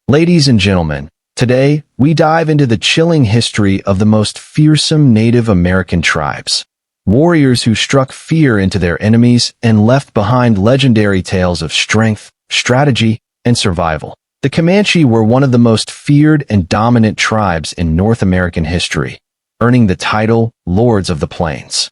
Ladies and gentlemen, today we dive into the chilling history of the most fearsome Native American tribes. Warriors who struck fear into their enemies and left behind legendary tales of strength, strategy, and survival. The Comanche were one of the most feared and dominant tribes in North American history, earning the title Lords of the Plains.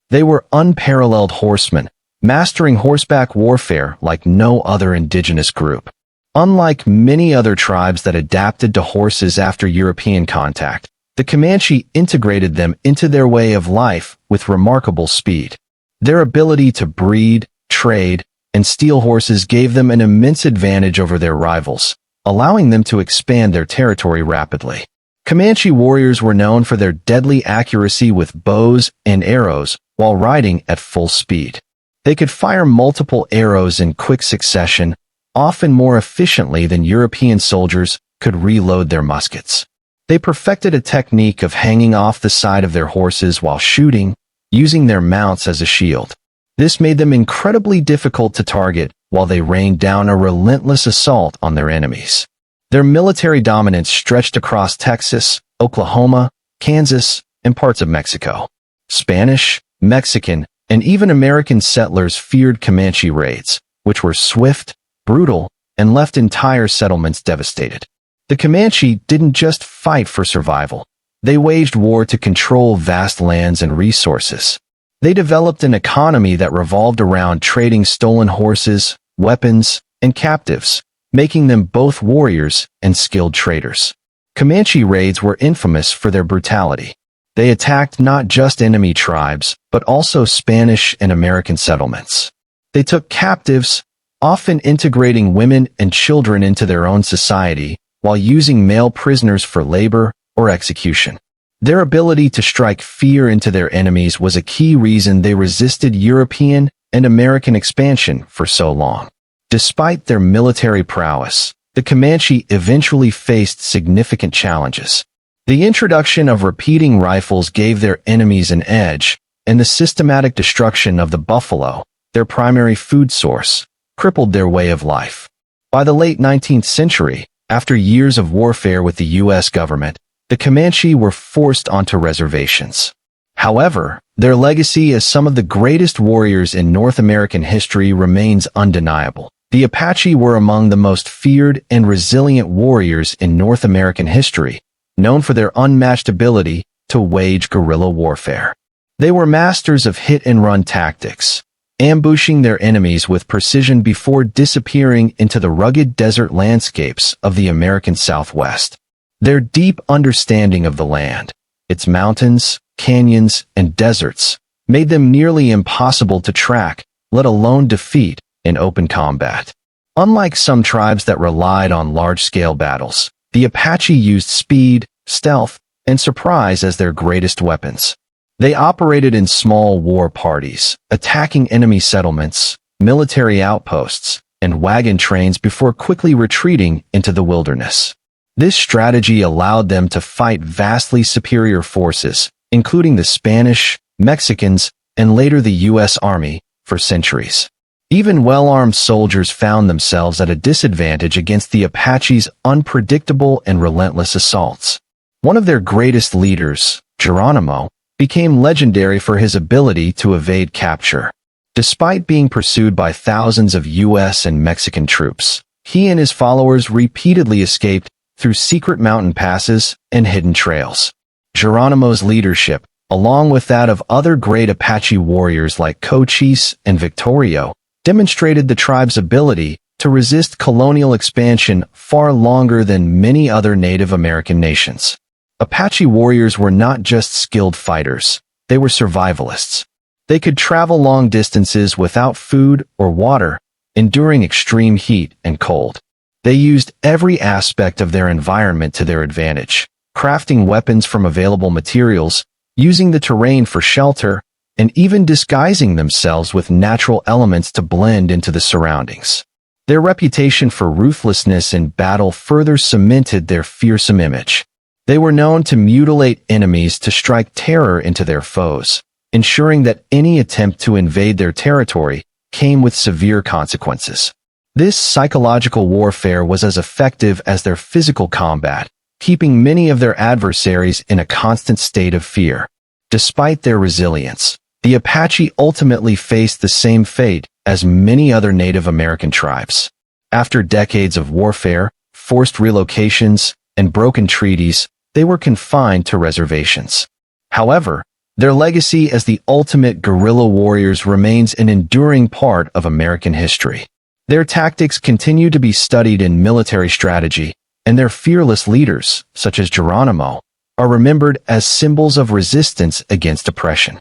They were unparalleled horsemen, mastering horseback warfare like no other indigenous group. Unlike many other tribes that adapted to horses after European contact, the Comanche integrated them into their way of life with remarkable speed. Their ability to breed, trade, and steal horses gave them an immense advantage over their rivals, allowing them to expand their territory rapidly. Comanche warriors were known for their deadly accuracy with bows and arrows while riding at full speed. They could fire multiple arrows in quick succession, often more efficiently than European soldiers could reload their muskets. They perfected a technique of hanging off the side of their horses while shooting, using their mounts as a shield. This made them incredibly difficult to target while they rained down a relentless assault on their enemies. Their military dominance stretched across Texas, Oklahoma, Kansas, and parts of Mexico. Spanish, Mexican, and even American settlers feared Comanche raids, which were swift, brutal, and left entire settlements devastated. The Comanche didn't just fight for survival. They waged war to control vast lands and resources. They developed an economy that revolved around trading stolen horses, weapons, and captives, making them both warriors and skilled traders. Comanche raids were infamous for their brutality. They attacked not just enemy tribes, but also Spanish and American settlements. They took captives, often integrating women and children into their own society, while using male prisoners for labor or execution. Their ability to strike fear into their enemies was a key reason they resisted European and American expansion for so long. Despite their military prowess, the Comanche eventually faced significant challenges. The introduction of repeating rifles gave their enemies an edge, and the systematic destruction of the buffalo, their primary food source, crippled their way of life. By the late 19th century, after years of warfare with the U.S. government, the Comanche were forced onto reservations. However, their legacy as some of the greatest warriors in North American history remains undeniable. The Apache were among the most feared and resilient warriors in North American history, known for their unmatched ability to wage guerrilla warfare. They were masters of hit-and-run tactics, ambushing their enemies with precision before disappearing into the rugged desert landscapes of the American Southwest. Their deep understanding of the land, its mountains, canyons, and deserts, made them nearly impossible to track, let alone defeat, in open combat. Unlike some tribes that relied on large-scale battles, the Apache used speed, stealth, and surprise as their greatest weapons. They operated in small war parties, attacking enemy settlements, military outposts, and wagon trains before quickly retreating into the wilderness. This strategy allowed them to fight vastly superior forces, including the Spanish, Mexicans, and later the U.S. Army, for centuries. Even well-armed soldiers found themselves at a disadvantage against the Apache's unpredictable and relentless assaults. One of their greatest leaders, Geronimo, became legendary for his ability to evade capture. Despite being pursued by thousands of U.S. and Mexican troops, he and his followers repeatedly escaped through secret mountain passes and hidden trails. Geronimo's leadership, along with that of other great Apache warriors like Cochise and Victorio, demonstrated the tribe's ability to resist colonial expansion far longer than many other Native American nations. Apache warriors were not just skilled fighters, they were survivalists. They could travel long distances without food or water, enduring extreme heat and cold. They used every aspect of their environment to their advantage, crafting weapons from available materials, using the terrain for shelter, and even disguising themselves with natural elements to blend into the surroundings. Their reputation for ruthlessness in battle further cemented their fearsome image. They were known to mutilate enemies to strike terror into their foes, ensuring that any attempt to invade their territory came with severe consequences. This psychological warfare was as effective as their physical combat, keeping many of their adversaries in a constant state of fear. Despite their resilience, the Apache ultimately faced the same fate as many other Native American tribes. After decades of warfare, forced relocations, and broken treaties, they were confined to reservations. However, their legacy as the ultimate guerrilla warriors remains an enduring part of American history. Their tactics continue to be studied in military strategy, and their fearless leaders, such as Geronimo, are remembered as symbols of resistance against oppression.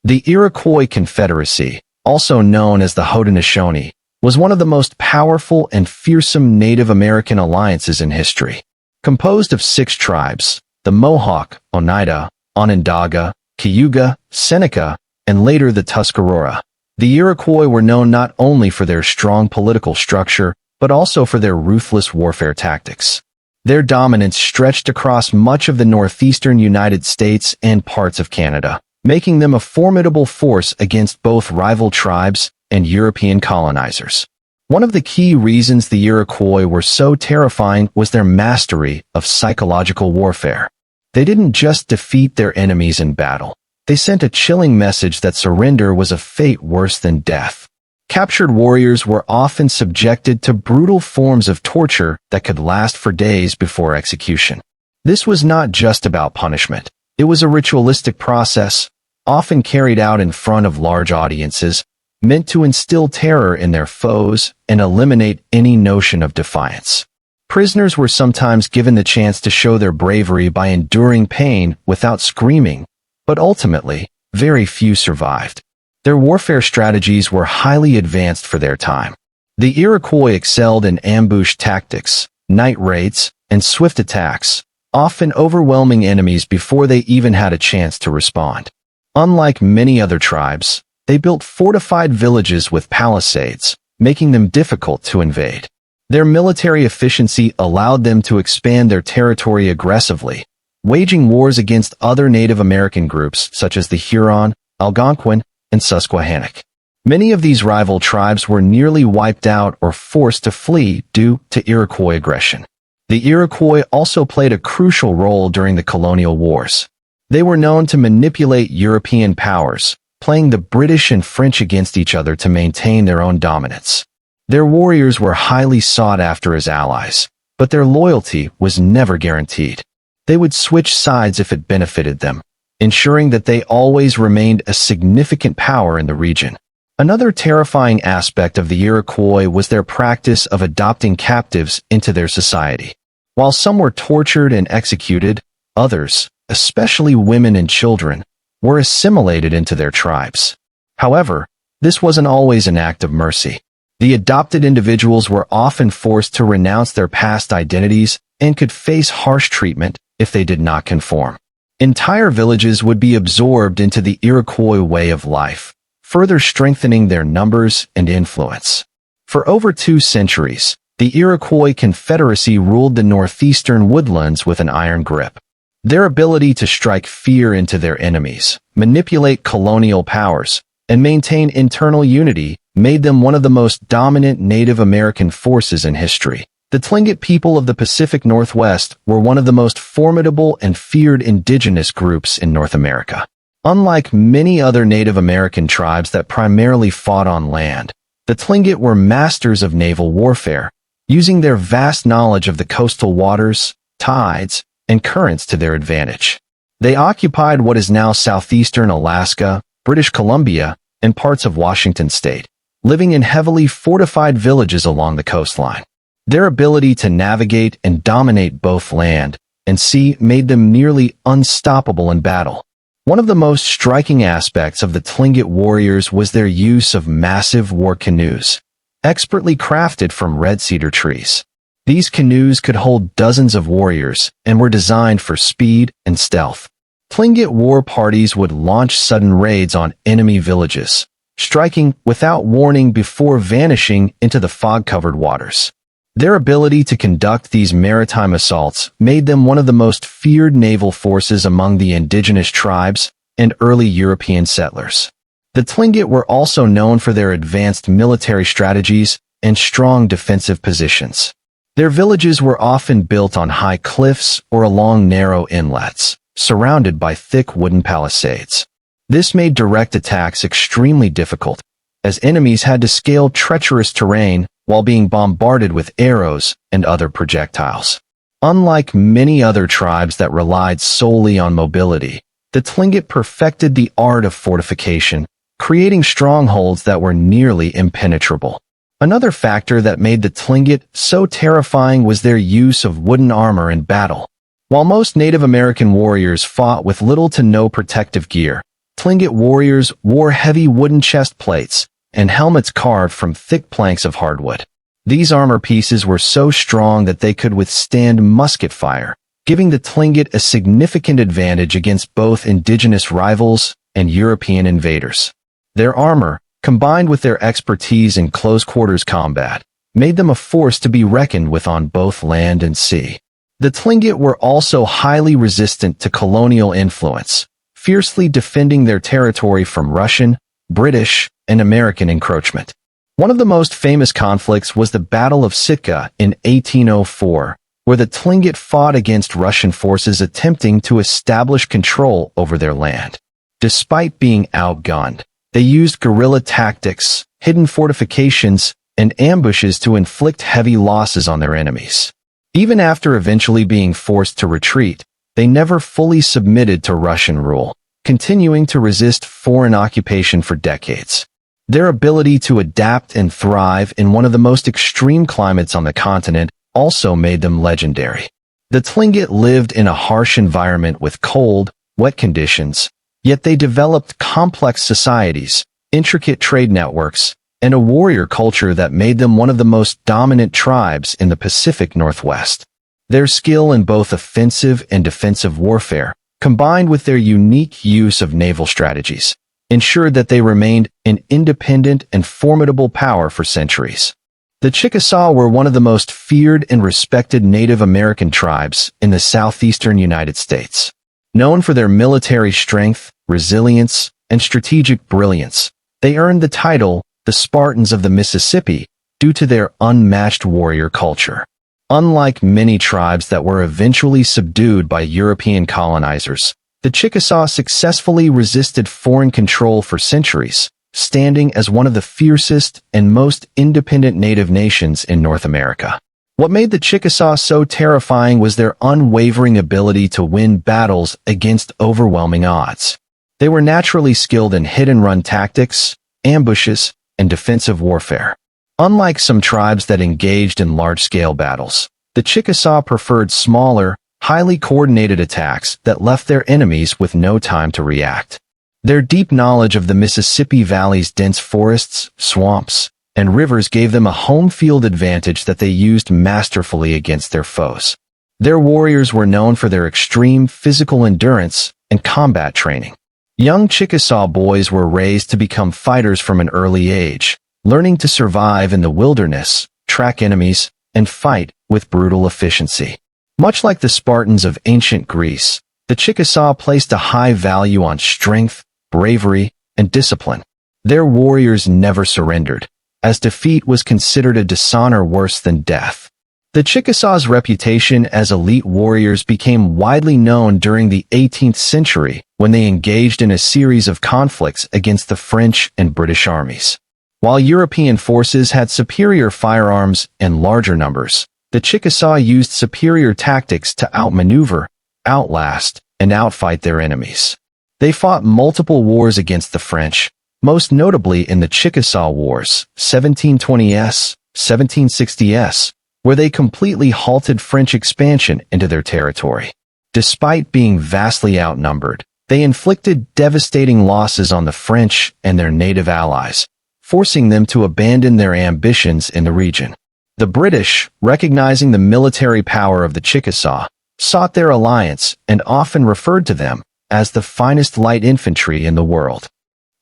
The Iroquois Confederacy, also known as the Haudenosaunee, was one of the most powerful and fearsome Native American alliances in history. Composed of 6 tribes, the Mohawk, Oneida, Onondaga, Cayuga, Seneca, and later the Tuscarora, the Iroquois were known not only for their strong political structure, but also for their ruthless warfare tactics. Their dominance stretched across much of the northeastern United States and parts of Canada, making them a formidable force against both rival tribes and European colonizers. One of the key reasons the Iroquois were so terrifying was their mastery of psychological warfare. They didn't just defeat their enemies in battle. They sent a chilling message that surrender was a fate worse than death. Captured warriors were often subjected to brutal forms of torture that could last for days before execution. This was not just about punishment. It was a ritualistic process, often carried out in front of large audiences, meant to instill terror in their foes and eliminate any notion of defiance. Prisoners were sometimes given the chance to show their bravery by enduring pain without screaming, but ultimately, very few survived. Their warfare strategies were highly advanced for their time. The Iroquois excelled in ambush tactics, night raids, and swift attacks, often overwhelming enemies before they even had a chance to respond. Unlike many other tribes, they built fortified villages with palisades, making them difficult to invade. Their military efficiency allowed them to expand their territory aggressively, waging wars against other Native American groups such as the Huron, Algonquin, and Susquehannock. Many of these rival tribes were nearly wiped out or forced to flee due to Iroquois aggression. The Iroquois also played a crucial role during the colonial wars. They were known to manipulate European powers, playing the British and French against each other to maintain their own dominance. Their warriors were highly sought after as allies, but their loyalty was never guaranteed. They would switch sides if it benefited them, ensuring that they always remained a significant power in the region. Another terrifying aspect of the Iroquois was their practice of adopting captives into their society. While some were tortured and executed, others, especially women and children, were assimilated into their tribes. However, this wasn't always an act of mercy. The adopted individuals were often forced to renounce their past identities and could face harsh treatment if they did not conform. Entire villages would be absorbed into the Iroquois way of life, further strengthening their numbers and influence. For over 2 centuries, the Iroquois Confederacy ruled the northeastern woodlands with an iron grip. Their ability to strike fear into their enemies, manipulate colonial powers, and maintain internal unity made them one of the most dominant Native American forces in history. The Tlingit people of the Pacific Northwest were one of the most formidable and feared indigenous groups in North America. Unlike many other Native American tribes that primarily fought on land, the Tlingit were masters of naval warfare, using their vast knowledge of the coastal waters, tides, and currents to their advantage. They occupied what is now southeastern Alaska, British Columbia, and parts of Washington state, living in heavily fortified villages along the coastline. Their ability to navigate and dominate both land and sea made them nearly unstoppable in battle. One of the most striking aspects of the Tlingit warriors was their use of massive war canoes, expertly crafted from red cedar trees. These canoes could hold dozens of warriors and were designed for speed and stealth. Tlingit war parties would launch sudden raids on enemy villages, striking without warning before vanishing into the fog-covered waters. Their ability to conduct these maritime assaults made them one of the most feared naval forces among the indigenous tribes and early European settlers. The Tlingit were also known for their advanced military strategies and strong defensive positions. Their villages were often built on high cliffs or along narrow inlets, surrounded by thick wooden palisades. This made direct attacks extremely difficult, as enemies had to scale treacherous terrain while being bombarded with arrows and other projectiles. Unlike many other tribes that relied solely on mobility, the Tlingit perfected the art of fortification, creating strongholds that were nearly impenetrable. Another factor that made the Tlingit so terrifying was their use of wooden armor in battle. While most Native American warriors fought with little to no protective gear, Tlingit warriors wore heavy wooden chest plates and helmets carved from thick planks of hardwood. These armor pieces were so strong that they could withstand musket fire, giving the Tlingit a significant advantage against both indigenous rivals and European invaders. Their armor, combined with their expertise in close-quarters combat, made them a force to be reckoned with on both land and sea. The Tlingit were also highly resistant to colonial influence, fiercely defending their territory from Russian, British, and American encroachment. One of the most famous conflicts was the Battle of Sitka in 1804, where the Tlingit fought against Russian forces attempting to establish control over their land. Despite being outgunned, they used guerrilla tactics, hidden fortifications, and ambushes to inflict heavy losses on their enemies. Even after eventually being forced to retreat, they never fully submitted to Russian rule, continuing to resist foreign occupation for decades. Their ability to adapt and thrive in one of the most extreme climates on the continent also made them legendary. The Tlingit lived in a harsh environment with cold, wet conditions, yet they developed complex societies, intricate trade networks, and a warrior culture that made them one of the most dominant tribes in the Pacific Northwest. Their skill in both offensive and defensive warfare, combined with their unique use of naval strategies, ensured that they remained an independent and formidable power for centuries. The Chickasaw were one of the most feared and respected Native American tribes in the southeastern United States. Known for their military strength, resilience, and strategic brilliance, they earned the title the Spartans of the Mississippi due to their unmatched warrior culture. Unlike many tribes that were eventually subdued by European colonizers, the Chickasaw successfully resisted foreign control for centuries, standing as one of the fiercest and most independent native nations in North America. What made the Chickasaw so terrifying was their unwavering ability to win battles against overwhelming odds. They were naturally skilled in hit-and-run tactics, ambushes, and defensive warfare. Unlike some tribes that engaged in large-scale battles, the Chickasaw preferred smaller, highly coordinated attacks that left their enemies with no time to react. Their deep knowledge of the Mississippi Valley's dense forests, swamps, and rivers gave them a home field advantage that they used masterfully against their foes. Their warriors were known for their extreme physical endurance and combat training. Young Chickasaw boys were raised to become fighters from an early age, learning to survive in the wilderness, track enemies, and fight with brutal efficiency. Much like the Spartans of ancient Greece, the Chickasaw placed a high value on strength, bravery, and discipline. Their warriors never surrendered, as defeat was considered a dishonor worse than death. The Chickasaw's reputation as elite warriors became widely known during the 18th century when they engaged in a series of conflicts against the French and British armies. While European forces had superior firearms and larger numbers, the Chickasaw used superior tactics to outmaneuver, outlast, and outfight their enemies. They fought multiple wars against the French, most notably in the Chickasaw Wars, 1720s, 1760s, where they completely halted French expansion into their territory. Despite being vastly outnumbered, they inflicted devastating losses on the French and their native allies, forcing them to abandon their ambitions in the region. The British, recognizing the military power of the Chickasaw, sought their alliance and often referred to them as the finest light infantry in the world.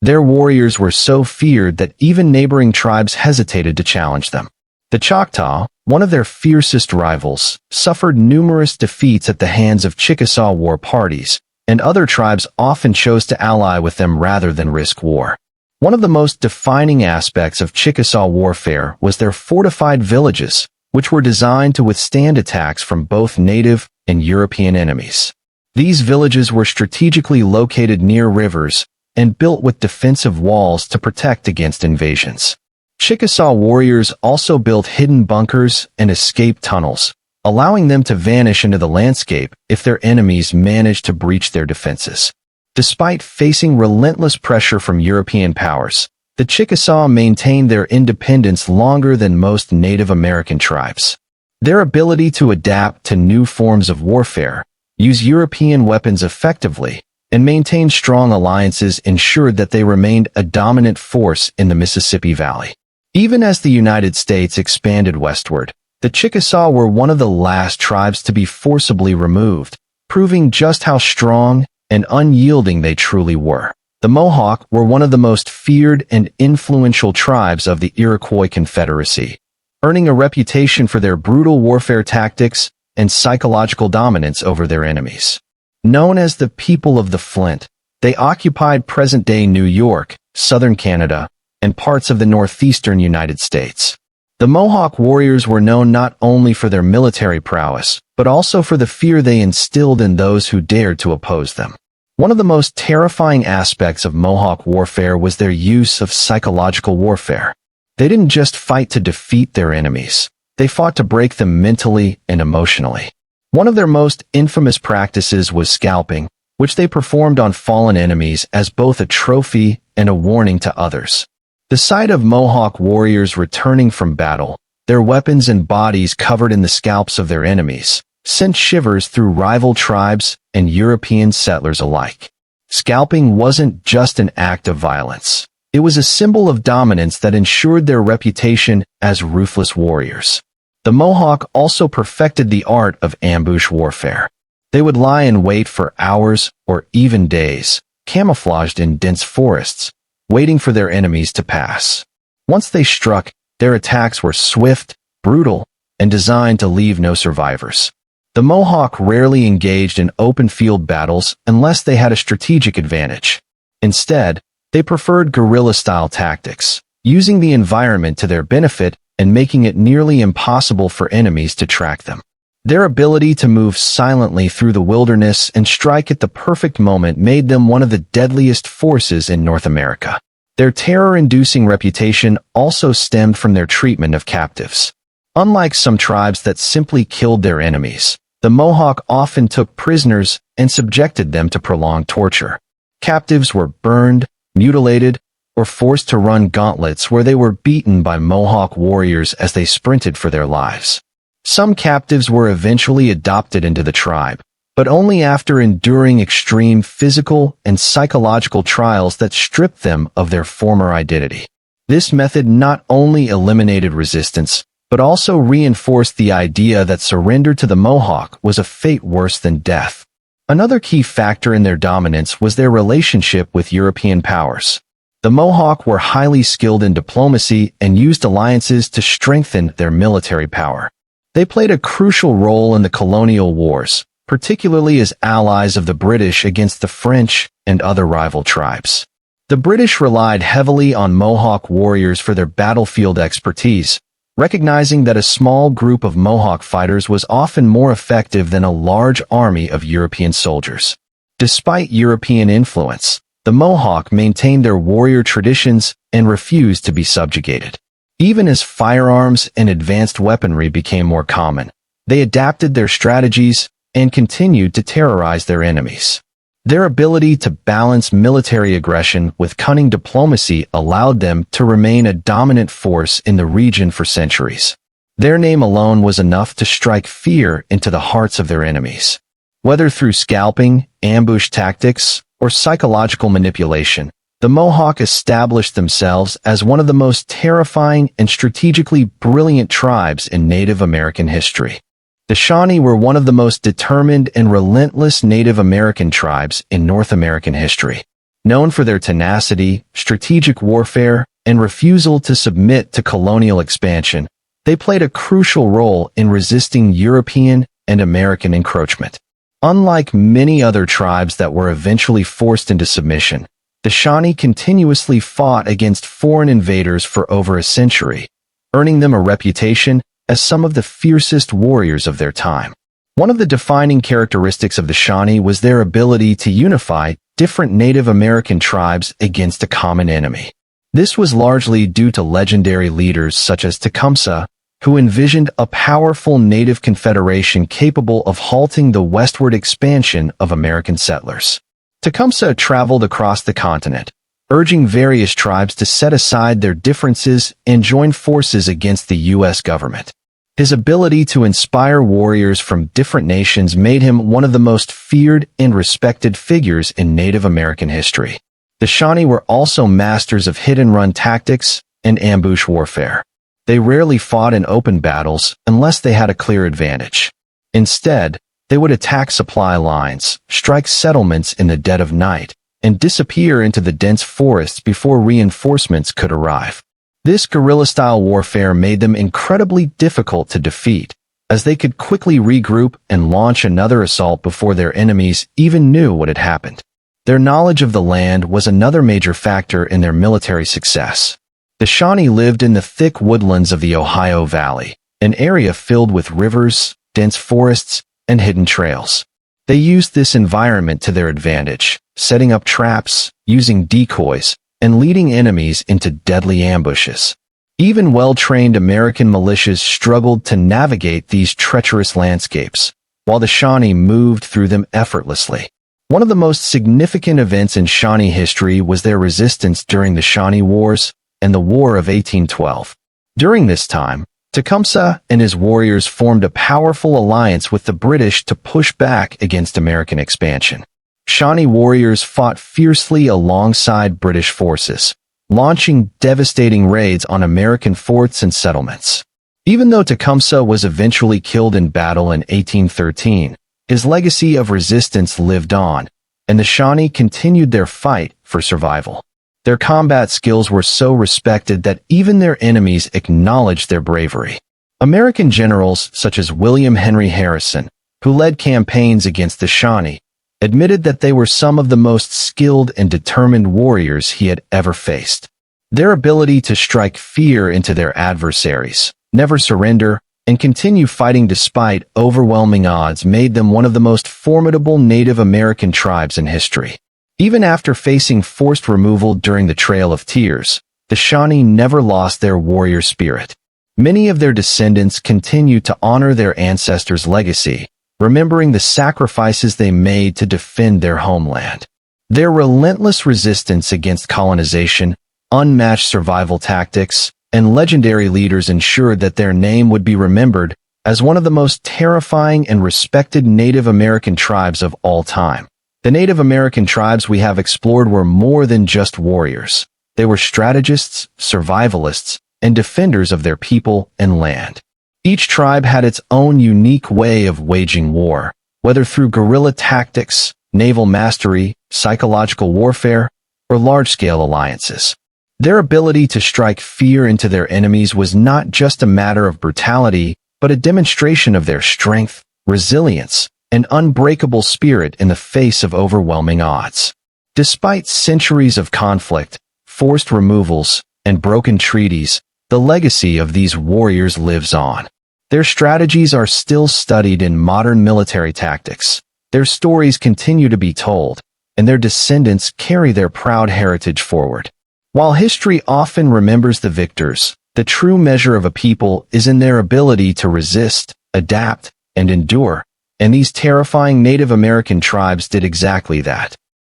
Their warriors were so feared that even neighboring tribes hesitated to challenge them. The Choctaw, one of their fiercest rivals, suffered numerous defeats at the hands of Chickasaw war parties, and other tribes often chose to ally with them rather than risk war. One of the most defining aspects of Chickasaw warfare was their fortified villages, which were designed to withstand attacks from both native and European enemies. These villages were strategically located near rivers and built with defensive walls to protect against invasions. Chickasaw warriors also built hidden bunkers and escape tunnels, allowing them to vanish into the landscape if their enemies managed to breach their defenses. Despite facing relentless pressure from European powers, the Chickasaw maintained their independence longer than most Native American tribes. Their ability to adapt to new forms of warfare, use European weapons effectively, and maintain strong alliances ensured that they remained a dominant force in the Mississippi Valley. Even as the United States expanded westward, the Chickasaw were one of the last tribes to be forcibly removed, proving just how strong and unyielding they truly were. The Mohawk were one of the most feared and influential tribes of the Iroquois Confederacy, earning a reputation for their brutal warfare tactics and psychological dominance over their enemies. Known as the People of the Flint, they occupied present-day New York, southern Canada, and parts of the northeastern United States. The Mohawk warriors were known not only for their military prowess, but also for the fear they instilled in those who dared to oppose them. One of the most terrifying aspects of Mohawk warfare was their use of psychological warfare. They didn't just fight to defeat their enemies. They fought to break them mentally and emotionally. One of their most infamous practices was scalping, which they performed on fallen enemies as both a trophy and a warning to others. The sight of Mohawk warriors returning from battle, their weapons and bodies covered in the scalps of their enemies, sent shivers through rival tribes and European settlers alike. Scalping wasn't just an act of violence. It was a symbol of dominance that ensured their reputation as ruthless warriors. The Mohawk also perfected the art of ambush warfare. They would lie in wait for hours or even days, camouflaged in dense forests, waiting for their enemies to pass. Once they struck, their attacks were swift, brutal, and designed to leave no survivors. The Mohawk rarely engaged in open field battles unless they had a strategic advantage. Instead, they preferred guerrilla-style tactics, using the environment to their benefit and making it nearly impossible for enemies to track them. Their ability to move silently through the wilderness and strike at the perfect moment made them one of the deadliest forces in North America. Their terror-inducing reputation also stemmed from their treatment of captives. Unlike some tribes that simply killed their enemies, the Mohawk often took prisoners and subjected them to prolonged torture. Captives were burned, mutilated, or forced to run gauntlets where they were beaten by Mohawk warriors as they sprinted for their lives. Some captives were eventually adopted into the tribe, but only after enduring extreme physical and psychological trials that stripped them of their former identity. This method not only eliminated resistance, but also reinforced the idea that surrender to the Mohawk was a fate worse than death. Another key factor in their dominance was their relationship with European powers. The Mohawk were highly skilled in diplomacy and used alliances to strengthen their military power. They played a crucial role in the colonial wars, particularly as allies of the British against the French and other rival tribes. The British relied heavily on Mohawk warriors for their battlefield expertise, recognizing that a small group of Mohawk fighters was often more effective than a large army of European soldiers. Despite European influence, the Mohawk maintained their warrior traditions and refused to be subjugated. Even as firearms and advanced weaponry became more common, they adapted their strategies and continued to terrorize their enemies. Their ability to balance military aggression with cunning diplomacy allowed them to remain a dominant force in the region for centuries. Their name alone was enough to strike fear into the hearts of their enemies. Whether through scalping, ambush tactics, or psychological manipulation, the Mohawk established themselves as one of the most terrifying and strategically brilliant tribes in Native American history. The Shawnee were one of the most determined and relentless Native American tribes in North American history. Known for their tenacity, strategic warfare, and refusal to submit to colonial expansion, they played a crucial role in resisting European and American encroachment. Unlike many other tribes that were eventually forced into submission, the Shawnee continuously fought against foreign invaders for over a century, earning them a reputation as some of the fiercest warriors of their time. One of the defining characteristics of the Shawnee was their ability to unify different Native American tribes against a common enemy. This was largely due to legendary leaders such as Tecumseh, who envisioned a powerful Native confederation capable of halting the westward expansion of American settlers. Tecumseh traveled across the continent, urging various tribes to set aside their differences and join forces against the U.S. government. His ability to inspire warriors from different nations made him one of the most feared and respected figures in Native American history. The Shawnee were also masters of hit-and-run tactics and ambush warfare. They rarely fought in open battles unless they had a clear advantage. Instead, they would attack supply lines, strike settlements in the dead of night, and disappear into the dense forests before reinforcements could arrive. This guerrilla-style warfare made them incredibly difficult to defeat, as they could quickly regroup and launch another assault before their enemies even knew what had happened. Their knowledge of the land was another major factor in their military success. The Shawnee lived in the thick woodlands of the Ohio Valley, an area filled with rivers, dense forests, and hidden trails. They used this environment to their advantage, setting up traps, using decoys, and leading enemies into deadly ambushes. Even well-trained American militias struggled to navigate these treacherous landscapes, while the Shawnee moved through them effortlessly. One of the most significant events in Shawnee history was their resistance during the Shawnee Wars and the War of 1812. During this time, Tecumseh and his warriors formed a powerful alliance with the British to push back against American expansion. Shawnee warriors fought fiercely alongside British forces, launching devastating raids on American forts and settlements. Even though Tecumseh was eventually killed in battle in 1813, his legacy of resistance lived on, and the Shawnee continued their fight for survival. Their combat skills were so respected that even their enemies acknowledged their bravery. American generals such as William Henry Harrison, who led campaigns against the Shawnee, admitted that they were some of the most skilled and determined warriors he had ever faced. Their ability to strike fear into their adversaries, never surrender, and continue fighting despite overwhelming odds made them one of the most formidable Native American tribes in history. Even after facing forced removal during the Trail of Tears, the Shawnee never lost their warrior spirit. Many of their descendants continue to honor their ancestors' legacy, remembering the sacrifices they made to defend their homeland. Their relentless resistance against colonization, unmatched survival tactics, and legendary leaders ensured that their name would be remembered as one of the most terrifying and respected Native American tribes of all time. The Native American tribes we have explored were more than just warriors. They were strategists, survivalists, and defenders of their people and land. Each tribe had its own unique way of waging war, whether through guerrilla tactics, naval mastery, psychological warfare, or large-scale alliances. Their ability to strike fear into their enemies was not just a matter of brutality, but a demonstration of their strength, resilience, and unbreakable spirit in the face of overwhelming odds. Despite centuries of conflict, forced removals, and broken treaties, the legacy of these warriors lives on. Their strategies are still studied in modern military tactics. Their stories continue to be told, and their descendants carry their proud heritage forward. While history often remembers the victors, the true measure of a people is in their ability to resist, adapt, and endure, and these terrifying Native American tribes did exactly that.